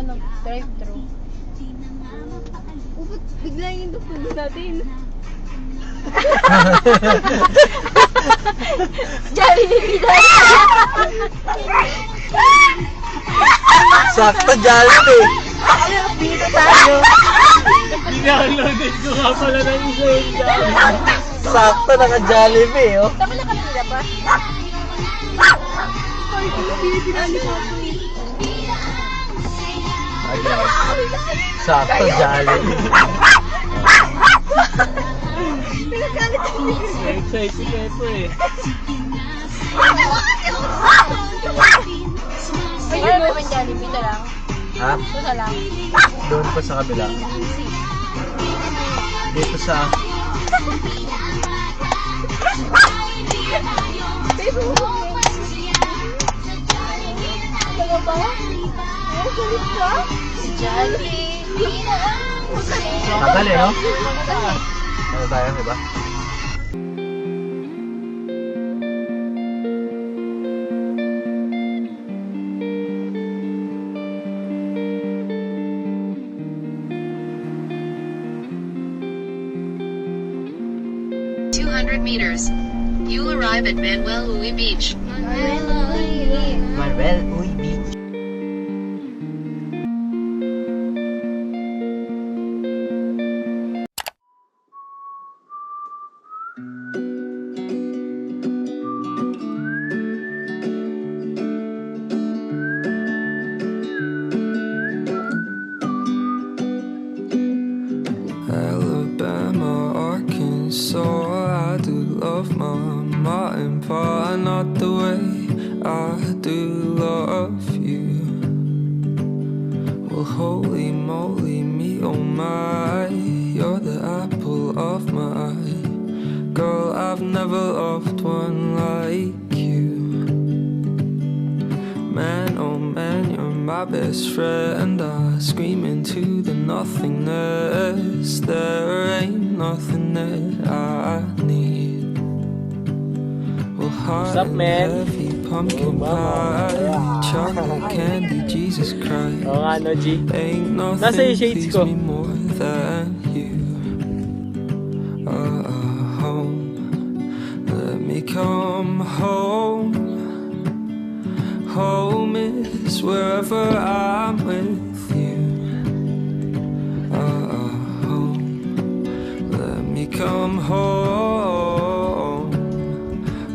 ano, drive-thru. Ba't bigla yung dupulo natin? Jollibee na! Sakto Jollibee. Ano, dito tayo. Ina-loaded ko nga pala ng isa yung Jollibee. Sakto naka-Jollibee, oh. Tama na kanina pa. Ay, pinali ko ako eh. Ayan. Sakto Jollibee. Pinagalit ako. Excited si Kepo eh. Ay, yun mo yung Jollibee na lang. Ha? Ito na lang. Doon pa sa kabila. Dito sa... Ano ba? Ay, galit ka? Si Jollibee. Tagal eh, no? Ano tayo, diba? Meters. You'll arrive at Manuel Uy Beach. Manuel Uy Beach. Alabama, Arkansas, I do love my ma and pa, not the way I do love you. Well, holy moly, me oh my, you're the apple of my eye. Girl, I've never loved one like you. Man, oh man, you're my best friend. I scream into the nothingness. There ain't nothing that I need. Well, hot up, and man? heavy pumpkin pie, chocolate candy, Jesus Christ. Oo nga, no, G. Ain't Nasa nothing yung shades please ko. me more than you. Home, let me come home. Home is wherever I'm with you. Home, let me come home.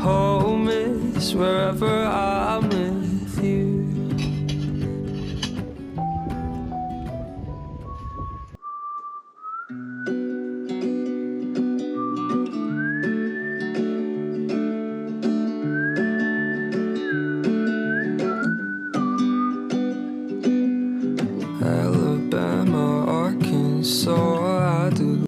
Home is wherever I'm with you. Alabama, Arkansas, I do.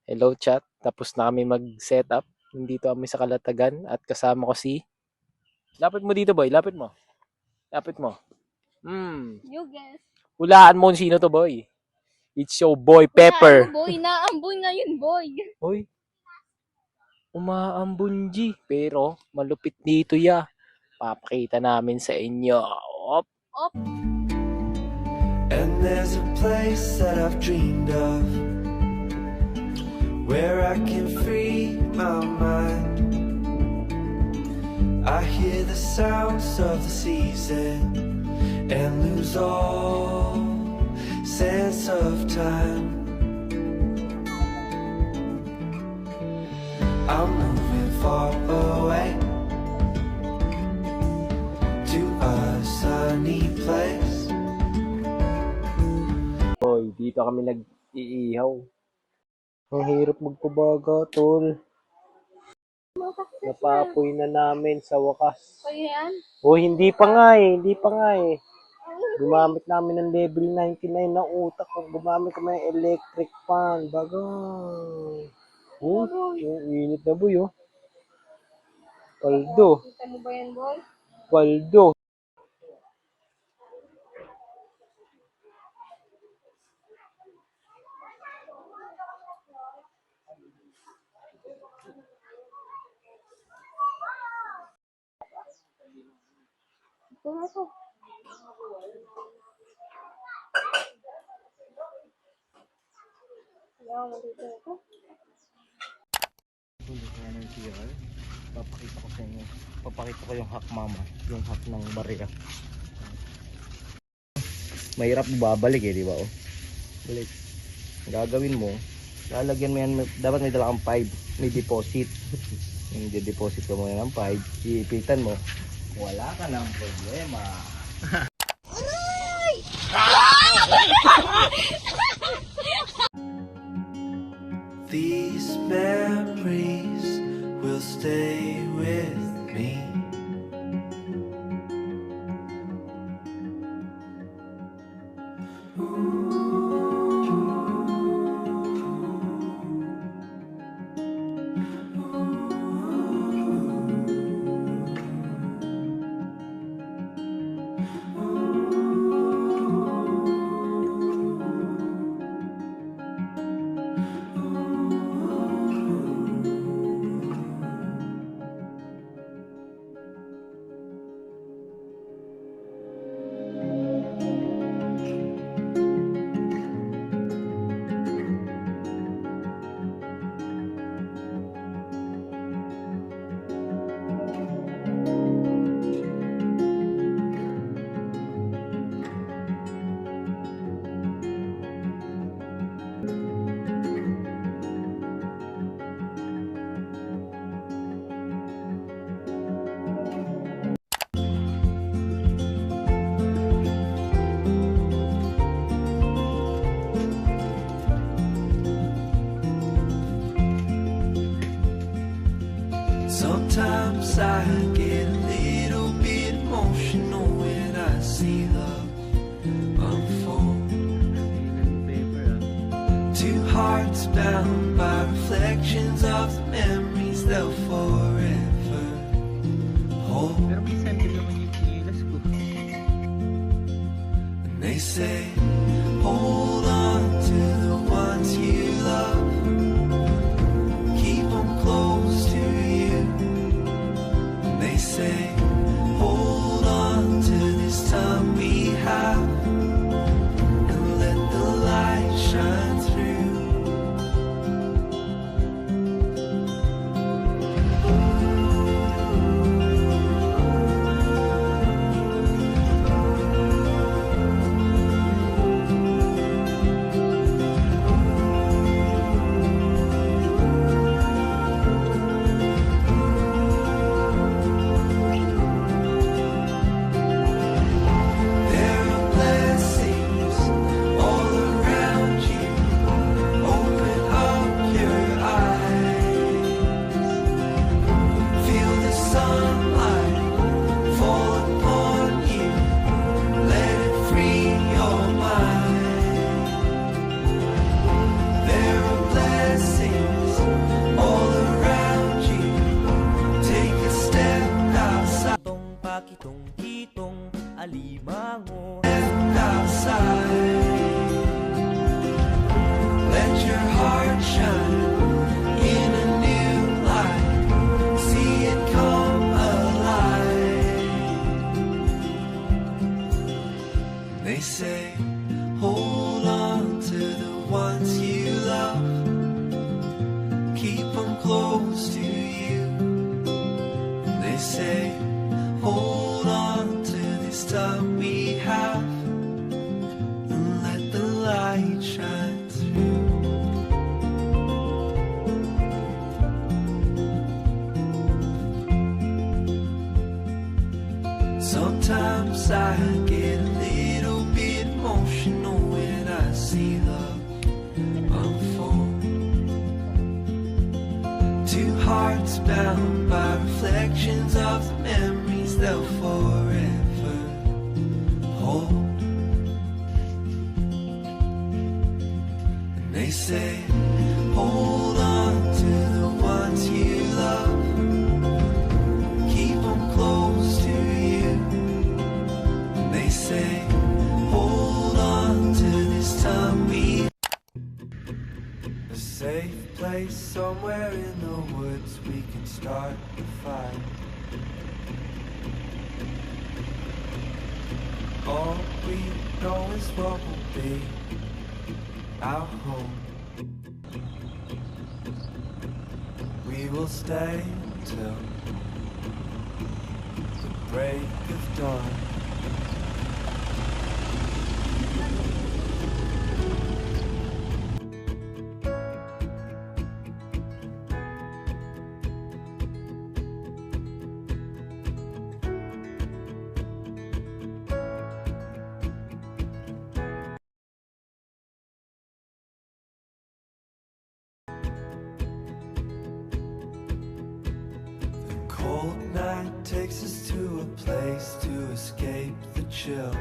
Hello chat. Tapos na kami mag-set up. Nandito kami sa Kalatagan at kasama ko si... Lapit mo dito, boy. Lapit mo. Lapit mo. You guess. Hulaan mo kung sino to, boy. It's your boy, Pepper. Boy, naambon na yun, boy. Hoy. Umaambon, G. Pero, malupit dito, ya. Papakita namin sa inyo. Op. Op. And there's a place that I've dreamed of, where I can free my mind. I hear the sounds of the season and lose all sense of time. I'm moving far away to a sunny place. Boy, dito kami nag-iihaw. Ang hirap magpabaga, tol. Napapoy na namin sa wakas. So, yan. Oh, hindi pa nga eh. Hindi pa nga eh. Gumamit namin ng level 99 na utak ko. Gumamit kami ng electric fan. Bagay. Oh, yung init na boy, oh. Paldo. Kita mo ba yan, boy? Paldo. ng CR. Papakita ko sa inyo. Papakita ko yung hack mama. Yung hack ng barya. Mahirap babalik eh, di ba? Oh. Balik. Ang gagawin mo, lalagyan mo yan, dapat may dala kang 5, may deposit. Yung deposit ka muna ng 5, iipitan mo, wala ka ng problema. These memories will stay with me. Sometimes I get a little bit emotional when I see love unfold. Two hearts bound by reflections of the memories they'll forever hold. And they say, hold on to the ones you love. Keep them close to you. They say, hold on to this time we have, and let the light shine through. There are blessings all around you. Open up your eyes. Feel the sunlight fall upon you. Let it free your mind. There are blessings all around you. Take a step outside. Pakitong-kitong alimango. Outside, let your heart shine in a new light. See it come alive. They say, hold on to the ones you love. Keep them close to you. They say, hold on to this time we have, and let the light shine through. Sometimes I get a little bit emotional when I see love unfold. Two hearts bound by reflections of the memories they'll forever hold. And they say, hold on to the ones you love. Keep them close to you. And they say, hold on to this time we. A safe place somewhere in the woods we can start the fire. All we know is what will be our home. We will stay till the break of dawn. Cold night takes us to a place to escape the chill.